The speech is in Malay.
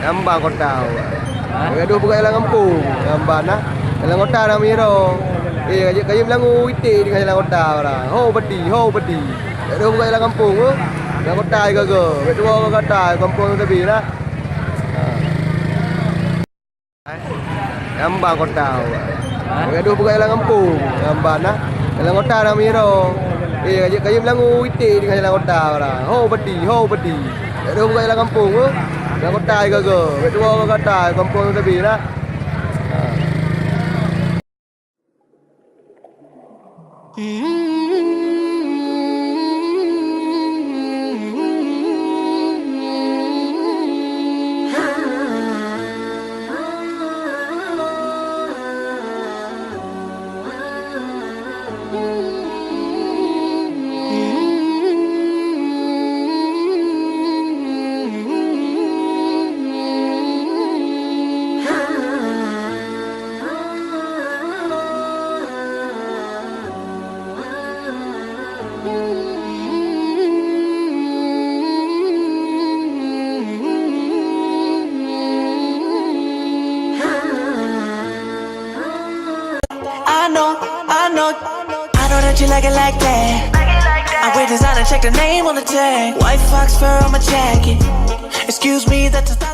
Ngambang kau tahu. Gaduh bukan jalan kampung. Ngambang nah. Jalan kota dah miro. Kaya bilang itik dengan jalan kota orang. Ho peti. Gaduh bukan jalan kampung tu. Jalan kota juga. Kedua orang kota kampung tepi lah. Ngambang kau tahu. Gaduh bukan jalan kampung. Ngambang nah. Jalan kota dah miro. Kaya bilang itik dengan jalan kota orang. Ho peti. Gaduh bukan jalan kampung tu. Jalan kota juga. Kedua orang kota kampung tepi lah. I know that you like it like that. I wear designer, check the name on the tag. White fox fur on my jacket. Excuse me, that's a